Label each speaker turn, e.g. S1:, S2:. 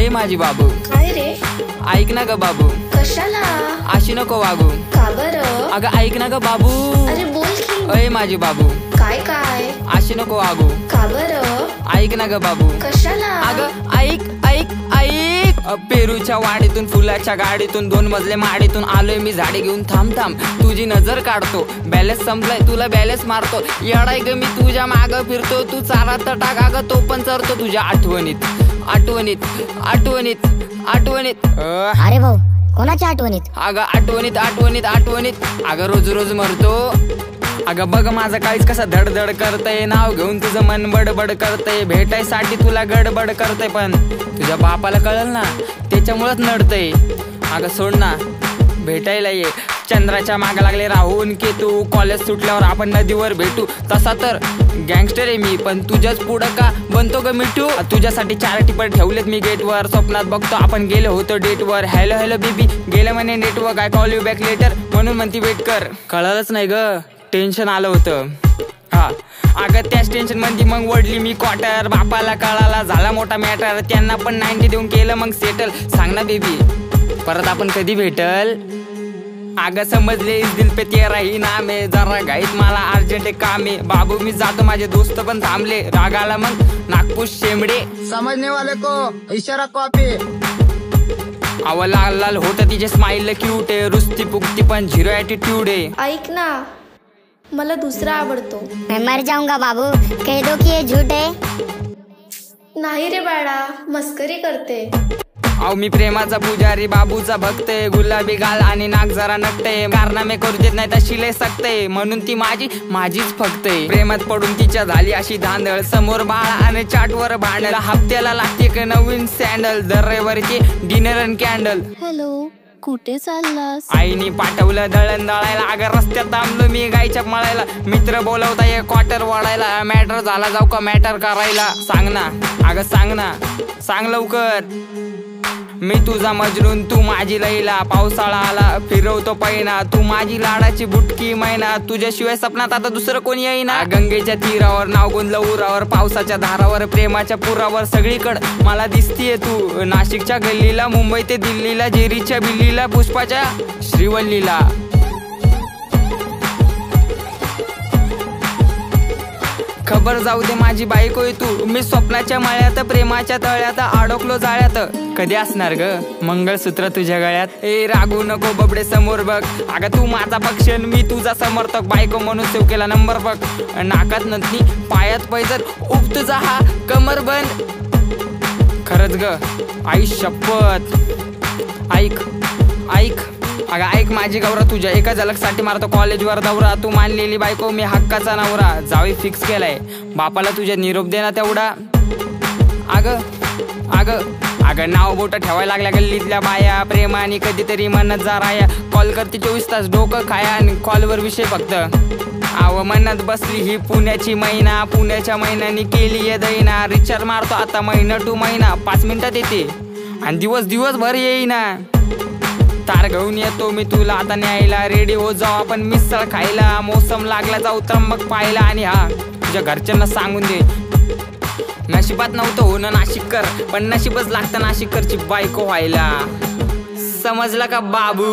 S1: माझी बाबू.
S2: काय रे?
S1: ऐक ना ग बाबू.
S2: कशाला?
S1: अशी नको वागू.
S2: का बरं?
S1: अगं ऐक ना ग बाबू.
S2: अरे बोल की.
S1: अय माझी बाबू.
S2: काय काय?
S1: अशी नको वागू.
S2: का बरं?
S1: ऐक ना ग बाबू.
S2: कशाला?
S1: अगं ऐक ऐक ऐक. पेरूच्या वाडीतून फुलाच्या गाडीतून 2 मजले माडीतून आलोय मी झाडे घेऊन. थांब थांब तुझी नजर काढतो. बॅलेन्स संपलाय तुला बॅलेन्स मारतो. येडाय ग मी तुझ्या माग फिरतो. तू चारा तर टाका ग तो पण चरतो तुझ्या आठवणीत आठवणीत आठवणीत आठवणीत.
S3: अरे भाऊ कोणाच्या आठवणीत?
S1: अगं आठवणीत आठवणीत आठवणीत. अगं रोज रोज मरतो. अगं बघ माझं काळीच कसा धडधड करतय. नाव घेऊन तुझं मन बडबड करतय. भेटायसाठी तुला गडबड करतय पण तुझ्या बापाला कळल ना त्याच्यामुळेच नडतय. अगं सोड ना भेटायला ये. चंद्राच्या मागे लागले राहून केतू. कॉलेज सुटल्यावर आपण नदीवर भेटू. तसा तर गँगस्टर आहे मी पण तुझ्याच पुढं का बनतो ग मिठू. तुझ्यासाठी 4 टिपर ठेवलेत मी गेटवर. स्वप्नात बघतो आपण गेलो होतो डेटवर. हॅलो हॅलो बेबी गेलं म्हणे network. I call you back later म्हणून म्हणती वेट कर. कळलंच नाही ग टेन्शन आलं होतं. हा अगं त्याच टेन्शन मध्ये मग वडली मी क्वार्टर. बापाला कळाला झाला मोठा मॅटर. त्यांना पण 90 देऊन केलं मग सेटल. सांग ना बेबी परत आपण कधी भेटल. अगं समजले इस दिल पे तेरा ही नाम है. जरा घाईत मला अर्जंट काम आहे. बाबू मी जातो माझे दोस्त पण थांबले. रागाला मग नागपूर शेंबडे.
S4: समजने वाले को इशारा कॉपी.
S1: अव लाल लाल होत तिचे स्माइल क्यूट आहे. रुस्ती पुकती पण 0 ॲटिट्यूड आहे.
S2: ऐक ना मला दुसरा आवडतो.
S3: मैं मर जाऊंगा बाबू कह दो कि ये झूठ है.
S2: नाही रे बाळा मस्करी करते.
S1: अहो मी प्रेमाचा पुजारी बाबूचा भक्त आहे. गुलाबी गाल आणि नाक जरा नकटे. कारनामे करू देत नाही तर शिले सकते. म्हणून ती माझीच फक्त आहे. प्रेमात पडून तिच्या झाली अशी धांदळ. समोर बाळा आणि चाटवर भांडल. हप्त्याला लागते नवीन सँडल. दर रविवारीची डिनर अँड कॅन्डल.
S2: हॅलो कुठे चाललास?
S1: आईने पाठवलं दळण दळायला. अगं रस्त्यात थांबलो मी गायच्या मळायला. मित्र बोलवता ये क्वार्टर वाढायला. मॅटर झाला जाऊ का मॅटर करायला. सांग ना अगं सांग ना सांग लवकर. मी तुझा मजनून तू माझी लैला. पावसाळा आला फिरवतो पैना. तू माझी लाडाची बुटकी मैना. तुझ्याशिवाय सपनात आता दुसरं कोणी येईना. गंगेच्या तीरावर नाव गुंजलं उरावर. पावसाच्या धारावर प्रेमाच्या पुरावर. सगळीकडं मला दिसतीये तू. नाशिकच्या गल्लीला मुंबई ते दिल्लीला. जेरीच्या बिल्लीला पुष्पाच्या श्रीवल्लीला. खबर जाऊ दे माझी बायको आहे तू. मी स्वप्नाच्या माळ्यात प्रेमाच्या तळ्यात अडकलो जाळ्यात. कधी असणार ग मंगळसूत्र तुझ्या गळ्यात. ए रागू नको बबडे समोर बघ. अगं तू माझा पक्ष मी तुझा समर्थक. बायको म्हणून सेव केला नंबर बघ. नाकात नथनी पायात पैजर. उप तुझा हा कमर बंद. खरंच ग आई शपथ. ऐक ऐक अगं ऐक माझी गौरा. तुझ्या एका झलकसाठी मारतो कॉलेजवर दौरा. तू मानलेली बायको मी हक्काचा नवरा. जावी फिक्स केलाय बापाला तुझ्या निरोप देना तेवढा. अगं अगं अगं नाव बोट ठेवायला लागल्या गल्लीतल्या बाया. प्रेमाने कधीतरी म्हणत जा राया. कॉल करते 24 तास डोकं खाया. आणि कॉलवर विषय फक्त आव म्हणत बसली ही पुण्याची मैना. पुण्याच्या मैनाने केली ये दैना. रिचार्ज मारतो आता महिना टू महिना. 5 मिनिटात येते आणि दिवसभर येईना. तार घेऊन येतो मी तुला आता न्यायला. रेडी हो जाऊ आपण मिसळ खायला. मोसम लागला जाऊ त्र्यंबक पाहायला. आणि हा तुझ्या घरच्यांना सांगून दे नशिबात नव्हतं होणं नाशिककर. पण नशीबच लागतं नाशिककरची बायको व्हायला. समजला का बाबू.